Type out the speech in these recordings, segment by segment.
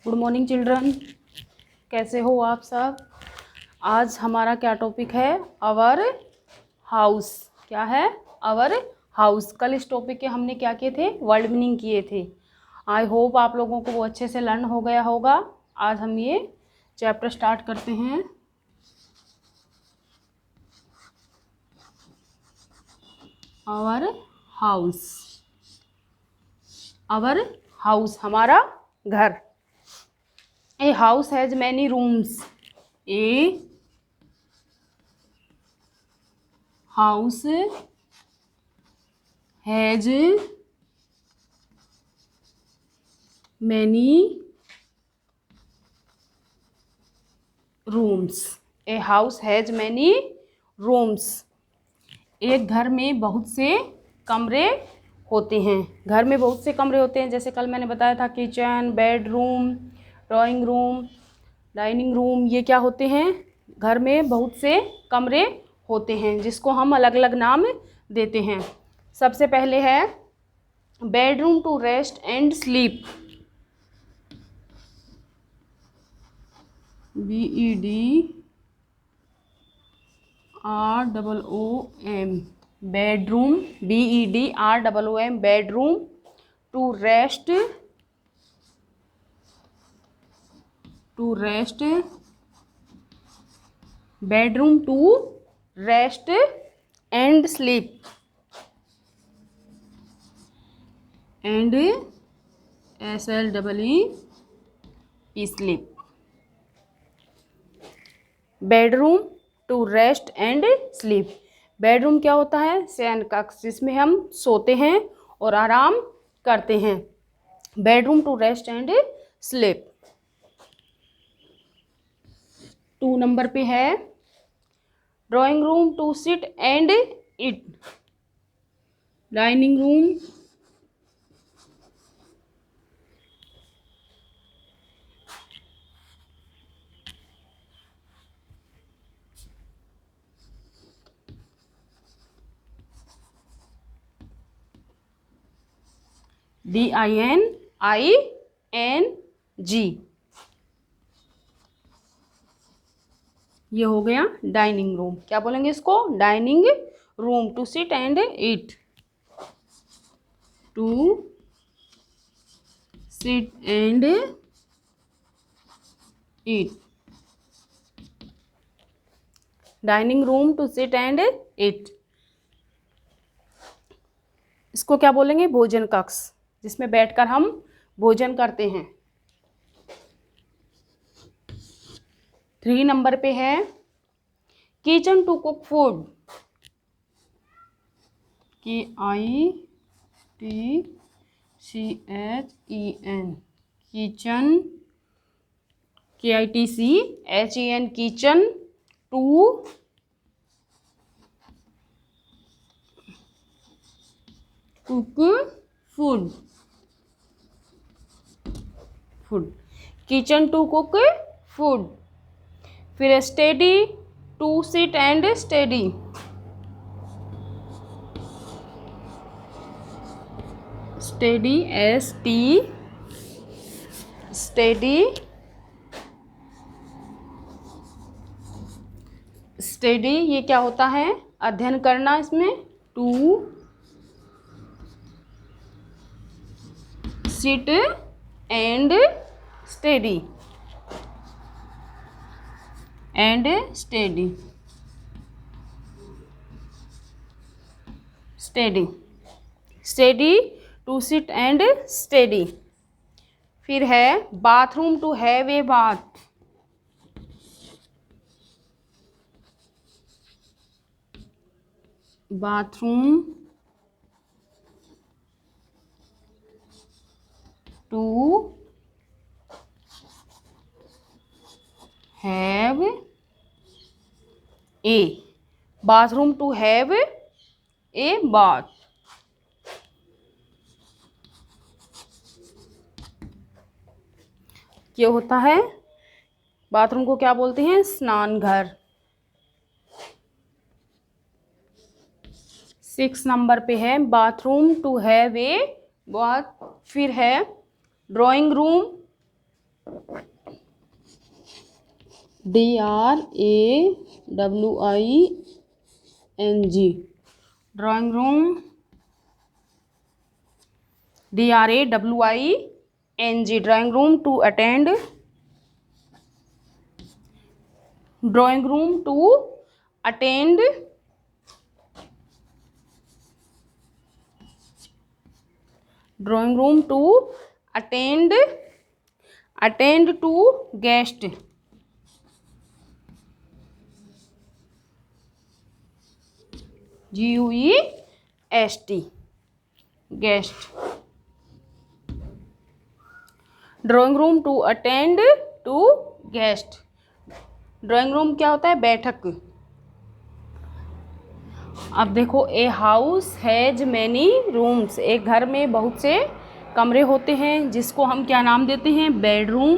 Good morning children, कैसे हो आप सब। आज हमारा क्या टॉपिक है, आवर हाउस। क्या है, आवर हाउस। कल इस टॉपिक के हमने क्या किए थे, वर्ड मीनिंग किए थे। आई होप आप लोगों को वो अच्छे से लर्न हो गया होगा। आज हम ये चैप्टर स्टार्ट करते हैं। आवर हाउस, आवर हाउस हमारा घर। ए house has many rooms. A house has many rooms. A house has many rooms. एक घर में बहुत से कमरे होते हैं। घर में बहुत से कमरे होते हैं, जैसे कल मैंने बताया था kitchen, bedroom, drawing room, dining room. ये क्या होते हैं, घर में बहुत से कमरे होते हैं जिसको हम अलग अलग नाम देते हैं। सबसे पहले है bedroom to rest and sleep. BEDROOM, bedroom, BEDROOM, bedroom to rest bedroom to rest and sleep, and SLEEP, sleep. Bedroom to rest and sleep. Bedroom क्या होता है, शयन कक्ष, जिसमें हम सोते हैं और आराम करते हैं। Bedroom to rest and sleep. 2 number पे है drawing room to sit and eat. Dining room DINING। ये हो गया डाइनिंग रूम। क्या बोलेंगे इसको, dining room to sit and eat, to sit and eat. Dining room to sit and eat. इसको क्या बोलेंगे, भोजन कक्ष, जिसमें बैठकर हम भोजन करते हैं। 3 नंबर पे है kitchen to cook food. KITCHEN, kitchen, KITCHEN, kitchen to cook food, kitchen to cook food. फिर study to sit and study, study study study. ये क्या होता है, अध्ययन करना। इसमें to sit and study, study to sit and study. फिर है bathroom to have a bath. Bathroom to have a, bathroom to have a bath. क्या होता है, बाथरूम को क्या बोलते हैं, स्नान घर। 6 नंबर पे है bathroom to have a bath. फिर है drawing room DRAWING, drawing room, DRAWING, drawing room to attend, drawing room to attend, drawing room to attend, attend to guest, GUEST, guest, drawing room to attend to guest, drawing room क्या होता है? बैठक। अब देखो, a house has many rooms, एक घर में बहुत से कमरे होते हैं जिसको हम क्या नाम देते हैं? Bedroom,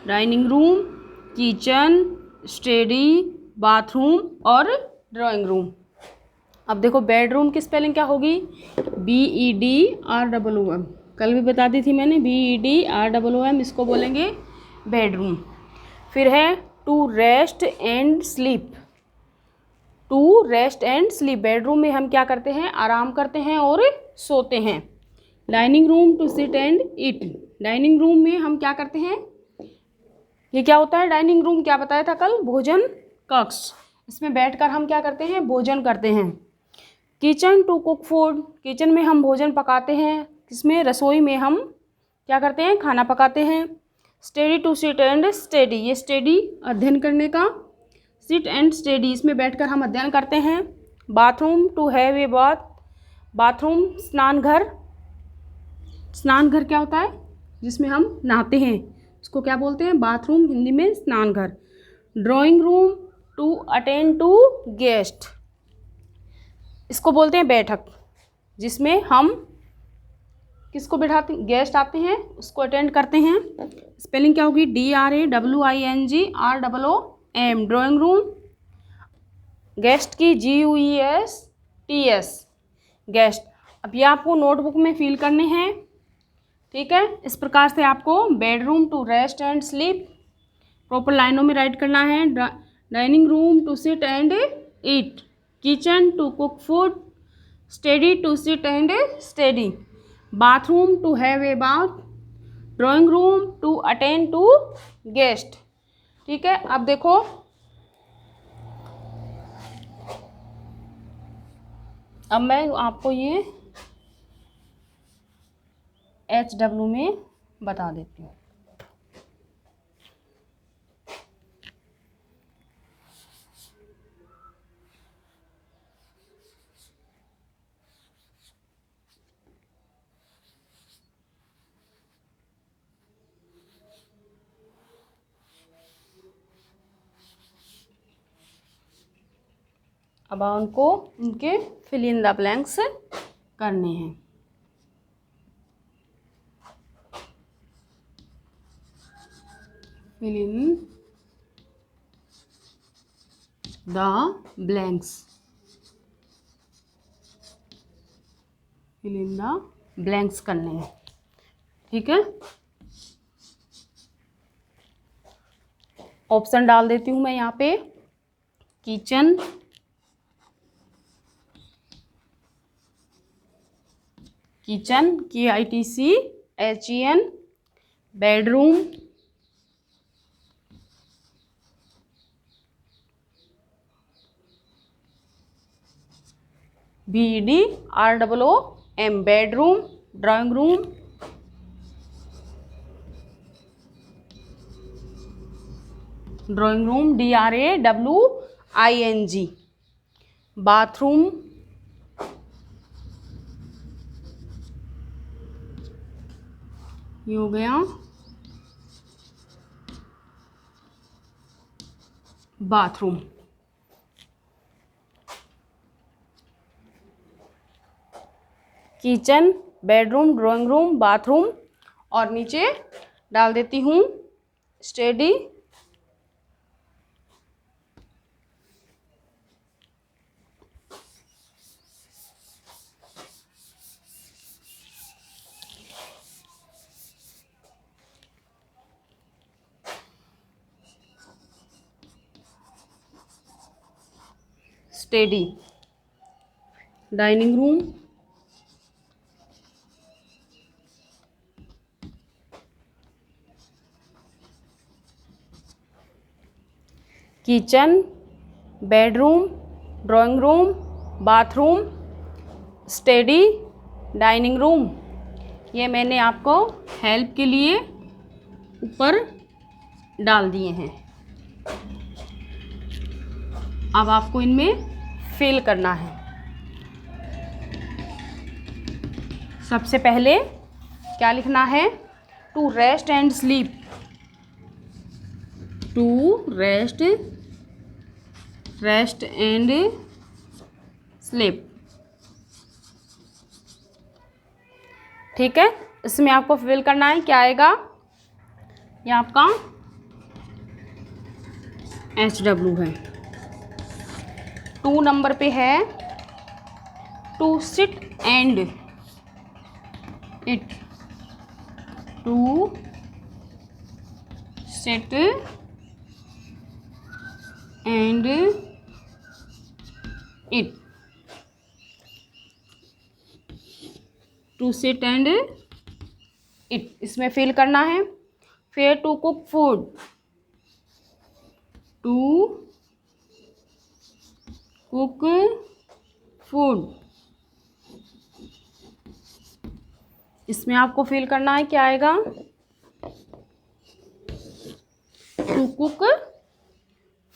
dining room, kitchen, study, bathroom और ड्राइंग रूम। अब देखो, बेडरूम की स्पेलिंग क्या होगी? BEDROOM, कल भी बता दी थी मैंने, BEDROOM, इसको बोलेंगे बेडरूम। फिर है to rest and sleep, to rest and sleep, bedroom में हम क्या करते हैं? आराम करते हैं और सोते हैं। Dining room to sit and eat, dining room में हम क्या करते हैं? ये क्या होता है? डाइनिंग रूम क्या बताया था कल? भोजन कक्ष, इसमें बैठकर हम क्या करते हैं? भोजन करते हैं। Kitchen to cook food, kitchen में हम भोजन पकाते हैं, किसमें? रसोई में हम क्या करते हैं? खाना पकाते हैं। Study to sit and study, ये स्टडी अध्ययन करने का, सिट एंड स्टडी इसमें बैठकर हम अध्ययन करते हैं। Bathroom to have a bath, bathroom स्नान घर, स्नान घर क्या होता है? जिसमें हम नहाते हैं, उसको क्या बोलते हैं? बाथरूम, हिंदी में स्नान घर। Drawing room to attend to guest, इसको बोलते हैं बैठक, जिसमें हम किसको बैठाते? गेस्ट आते हैं, उसको अटेंड करते हैं। स्पेलिंग क्या होगी? DRAWINGROOM, ड्राइंग रूम, गेस्ट की GUESTS, गेस्ट। अब ये आपको नोटबुक में फिल करने हैं, ठीक है? इस प्रकार से आपको bedroom to rest and sleep proper लाइनों में राइट करना है। Dining room to sit and eat, kitchen to cook food, study to sit and study, bathroom to have a bath, drawing room to attend to guest, ठीक है? अब देखो, अब मैं आपको ये HW में बता देती हूँ। अब उनको उनके फिल इन द ब्लैंक्स करने हैं। Fill in the blanks, fill in the blanks करने हैं, ठीक है? ऑप्शन डाल देती हूँ मैं यहाँ पे। Kitchen, kitchen KITCHEN, bedroom, BEDROOM, bedroom, drawing room, drawing room DRAWING, bathroom, ये हो गया bathroom. Kitchen, bedroom, drawing room, bathroom, और नीचे डाल देती हूँ study, study. Dining room, kitchen, bedroom, drawing room, bathroom, study, dining room. ये मैंने आपको हेल्प के लिए ऊपर डाल दिए हैं। अब आपको इनमें फिल करना है। सबसे पहले क्या लिखना है? To rest and sleep. To rest and sleep. ठीक है, इसमें आपको फिल करना है। क्या आएगा? ये आपका HW है। 2 नंबर पे है to sit and eat. To sit and eat. To sit and eat, इसमें फिल करना है। फिर to cook food. To cook food, इसमें आपको फिल करना है। क्या आएगा? To cook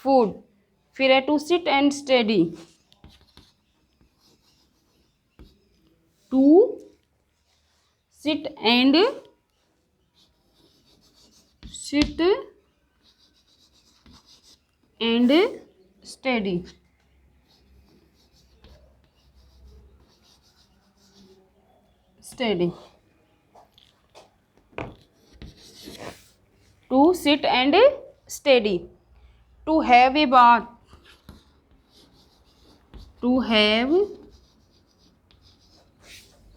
food. फिर है to sit and study. To sit and study. Study. To sit and study. To have a bath. To have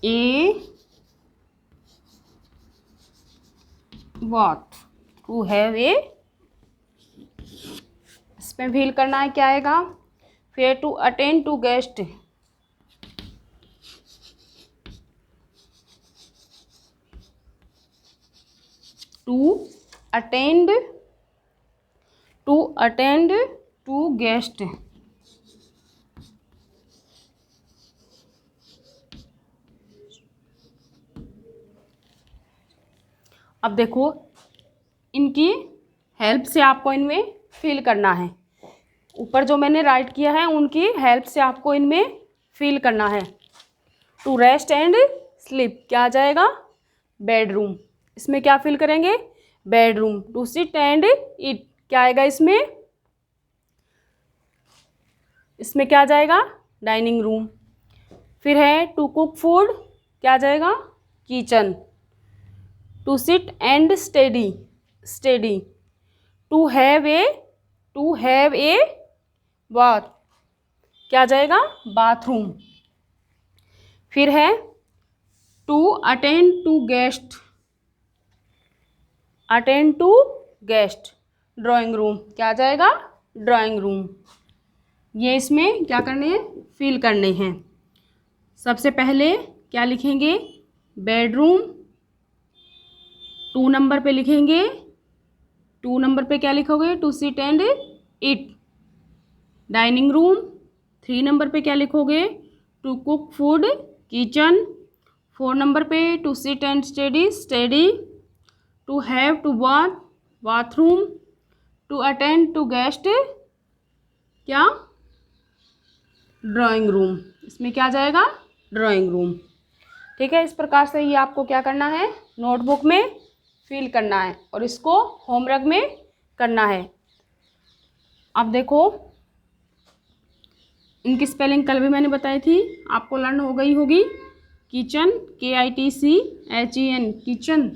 a bath. To have a, इसमें fill करना है। क्या आएगा? फिर to attend to guest. To attend to guest. अब देखो, इनकी help से आपको इनमें फिल करना है। ऊपर जो मैंने राइट किया है उनकी हेल्प से आपको इनमें फिल करना है। टू रेस्ट एंड स्लीप, क्या आ जाएगा? बेडरूम। इसमें क्या फिल करेंगे? Bedroom. To sit and eat, क्या आएगा इसमें? इसमें क्या आ जाएगा? Dining room. फिर है टू कुक फूड, क्या आ जाएगा? Kitchen. To sit and study. To have a bath, क्या आ जाएगा? बाथरूम। फिर है to attend to guest. Drawing room, क्या आ जाएगा? Drawing room. ये इसमें क्या करने हैं? फिल करने हैं। सबसे पहले क्या लिखेंगे? बेडरूम। 2 नंबर पे लिखेंगे, 2 नंबर पे क्या लिखोगे? To sit and eat. Dining room. 3 number पे क्या लिखोगे? To cook food, kitchen. 4 number पे to sit and study. To have to bathroom. To attend to guest, क्या? Drawing room. इसमें क्या आ जाएगा? Drawing room. ठीक है, इस प्रकार से ये आपको क्या करना है? नोटबुक में फिल करना है और इसको होमवर्क में करना है। अब देखो, इनकी स्पेलिंग कल भी मैंने बताई थी, आपको लर्न हो गई होगी। Kitchen, KITCHEN, kitchen.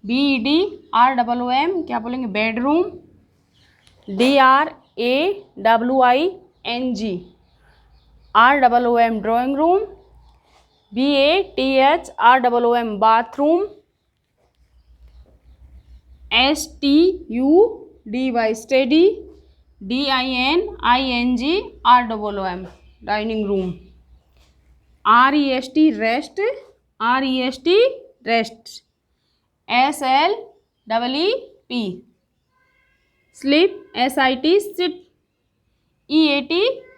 BEDROOM, क्या बोलेंगे? Bedroom. DRAWING, drawing room. BATHROOM, bathroom. STUDY, study. DININGROOM, dining room. REST, rest, REST, rest. SLEEP, sleep, SIT, sit. EAT,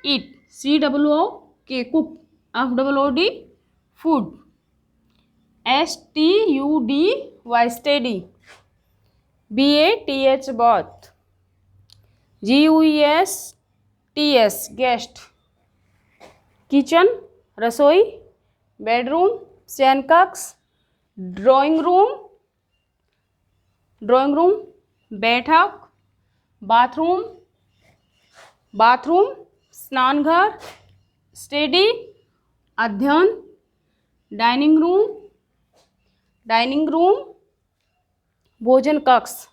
eat. COOK, cook. FOOD, food. STUD, study. BATH, bath. GUESTS, guest. Kitchen, रसोई। Bedroom, शयन कक्ष। Drawing room, बैठक। Bathroom, स्नानघर। Study, अध्ययन। Dining room, भोजन कक्ष।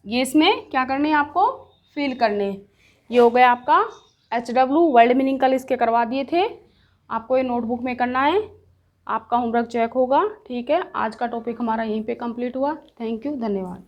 ये इसमें क्या करने हैं आपको, फिल करने हैं। ये हो गया आपका HW, वर्ल्ड मीनिंग कल इसके करवा दिए थे, आपको ये नोटबुक में करना है। आपका होमवर्क चेक होगा, ठीक है। आज का टॉपिक हमारा यहीं पे कंप्लीट हुआ। थैंक यू, धन्यवाद।